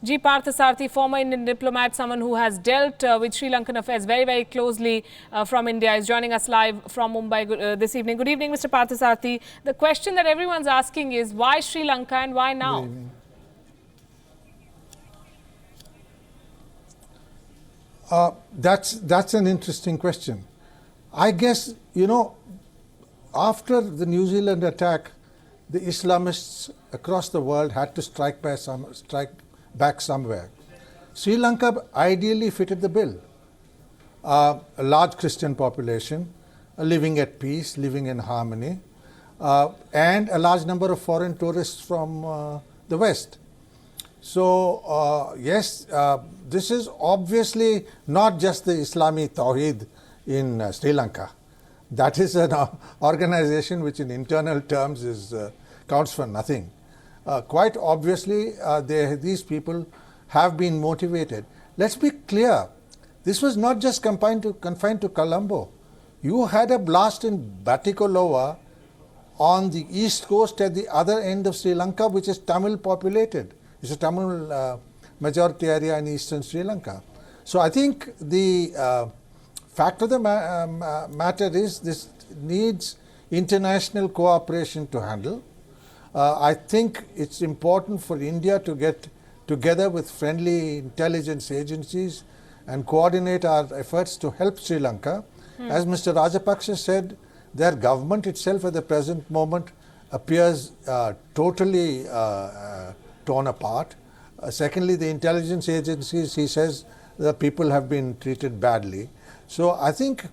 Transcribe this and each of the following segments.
G. Parthasarathy, former Indian diplomat, someone who has dealt with Sri Lankan affairs very, very closely from India, is joining us live from Mumbai this evening. Good evening, Mr. Parthasarathy. The question that everyone's asking is why Sri Lanka and why now? That's an interesting question. I guess, after the New Zealand attack, the Islamists across the world had to strike back somewhere. Sri Lanka ideally fitted the bill. A large Christian population, living at peace, living in harmony, and a large number of foreign tourists from the West. So, yes, this is obviously not just the Islami Tawheed in Sri Lanka. That is an organization which in internal terms counts for nothing. Quite obviously, these people have been motivated. Let's be clear, this was not just confined to Colombo. You had a blast in Batticaloa on the east coast at the other end of Sri Lanka, which is Tamil populated. It's a Tamil majority area in eastern Sri Lanka. So I think the fact of the matter is this needs international cooperation to handle. I think it's important for India to get together with friendly intelligence agencies and coordinate our efforts to help Sri Lanka. As Mr. Rajapaksa said, their government itself at the present moment appears totally torn apart. Secondly, the intelligence agencies, he says, the people have been treated badly. So I think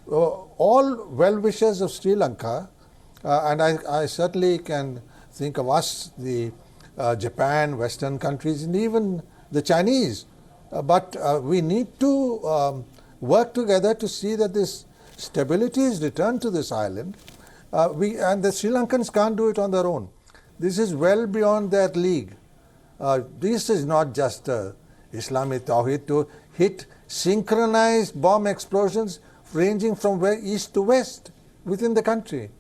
all well-wishers of Sri Lanka, and I certainly can think of us, the Japan, Western countries, and even the Chinese. But we need to work together to see that this stability is returned to this island. And the Sri Lankans can't do it on their own. This is well beyond their league. This is not just Islamic Tawheed to hit synchronized bomb explosions ranging from east to west within the country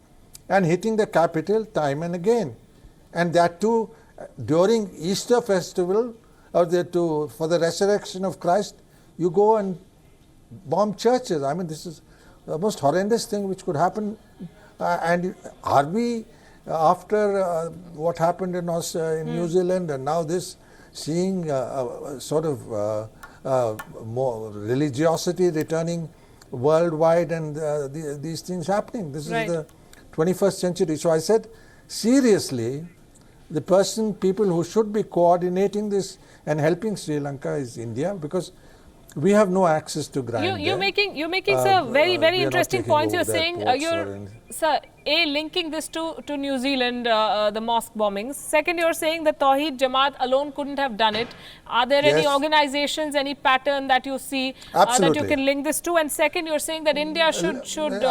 and hitting the capital time and again. And that too during Easter festival for the resurrection of Christ, you go and bomb churches. I mean, this is the most horrendous thing which could happen. And are we, after what happened in New Zealand and now this, seeing sort of more religiosity returning worldwide and these things happening? This is the 21st century. So I said, seriously, the people who should be coordinating this and helping Sri Lanka is India, because we have no access to ground. You're making sir, very, very interesting points. You're saying sir, linking this to New Zealand, the mosque bombings. Second, you're saying that Tawheed Jamaat alone couldn't have done it. Are there any organizations, any pattern that you see that you can link this to? And second, you're saying that India should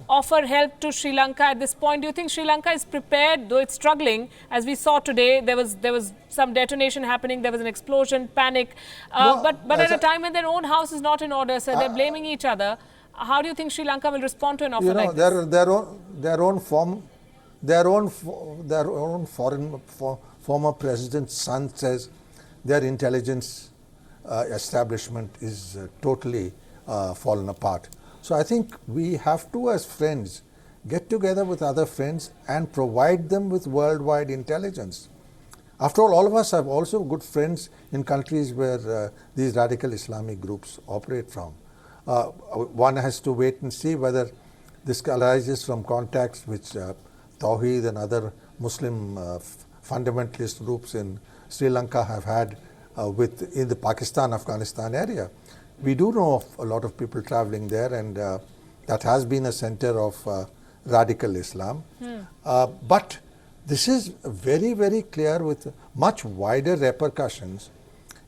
offer help to Sri Lanka at this point. Do you think Sri Lanka is prepared, though it's struggling? As we saw today, there was some detonation happening, there was an explosion, panic. But at a time when their own house is not in order, sir, they're blaming each other. How do you think Sri Lanka will respond to an offer like this? Their own former president's son says their intelligence establishment is totally fallen apart. So I think we have to, as friends, get together with other friends and provide them with worldwide intelligence. After all of us have also good friends in countries where these radical Islamic groups operate from. One has to wait and see whether this arises from contacts which Tawheed and other Muslim fundamentalist groups in Sri Lanka have had in the Pakistan-Afghanistan area. We do know of a lot of people traveling there, and that has been a center of radical Islam. But this is very, very clear with much wider repercussions,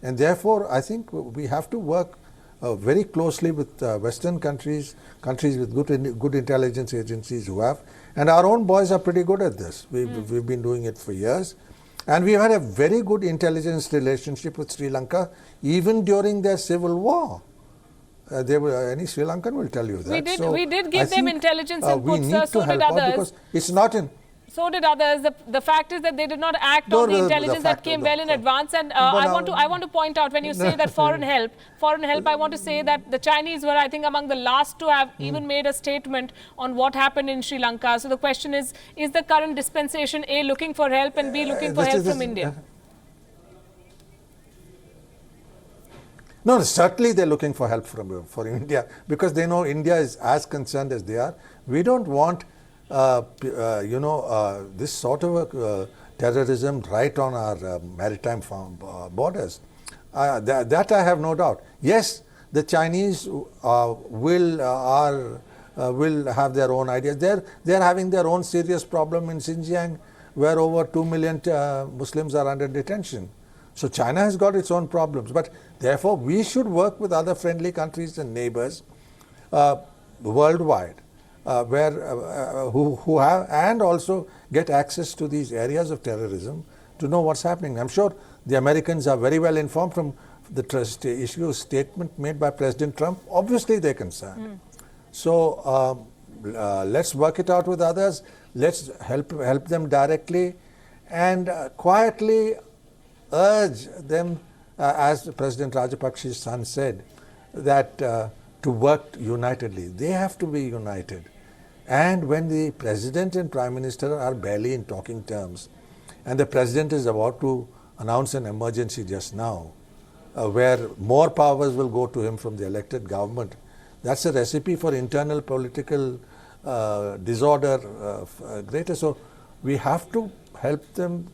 and therefore I think we have to work very closely with Western countries with good intelligence agencies who have, and our own boys are pretty good at this. We've been doing it for years, and we've had a very good intelligence relationship with Sri Lanka even during their civil war. Any Sri Lankan will tell you that. We did give them intelligence inputs, so did others. Because it's not in So did others. The fact is that they did not act on the intelligence that came well in advance. And I want to point out, when you say that foreign help, I want to say that the Chinese were, I think, among the last to have even made a statement on what happened in Sri Lanka. So the question is the current dispensation A, looking for help, and B, looking for help from India? No, certainly they're looking for help from India, because they know India is as concerned as they are. We don't want this sort of terrorism right on our maritime borders. That I have no doubt. Yes, the Chinese will have their own ideas. They're having their own serious problem in Xinjiang, where over 2 million Muslims are under detention. So China has got its own problems, but therefore we should work with other friendly countries and neighbors worldwide, who have, and also get access to these areas of terrorism to know what's happening. I'm sure the Americans are very well informed from the trust issue statement made by President Trump. Obviously they're concerned. So let's work it out with others. Let's help them directly and quietly urge them, as President Rajapaksa's son said, that to work unitedly. They have to be united. And when the President and Prime Minister are barely in talking terms, and the President is about to announce an emergency just now, where more powers will go to him from the elected government, that's a recipe for internal political disorder greater. So we have to help them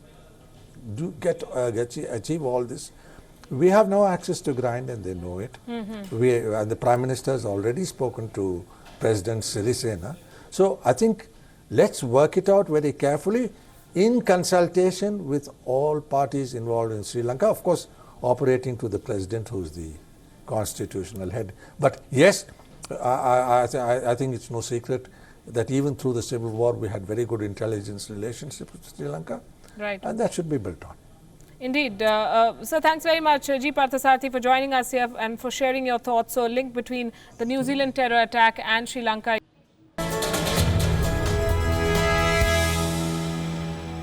achieve all this. We have no access to grind, and they know it. The Prime Minister has already spoken to President Sirisena. So I think let's work it out very carefully in consultation with all parties involved in Sri Lanka, of course operating to the President, who's the constitutional head. But yes, I think it's no secret that even through the civil war we had very good intelligence relationship with Sri Lanka. Right. And that should be built on. Indeed. So thanks very much, G. Parthasarathy, for joining us here and for sharing your thoughts. So a link between the New Zealand terror attack and Sri Lanka.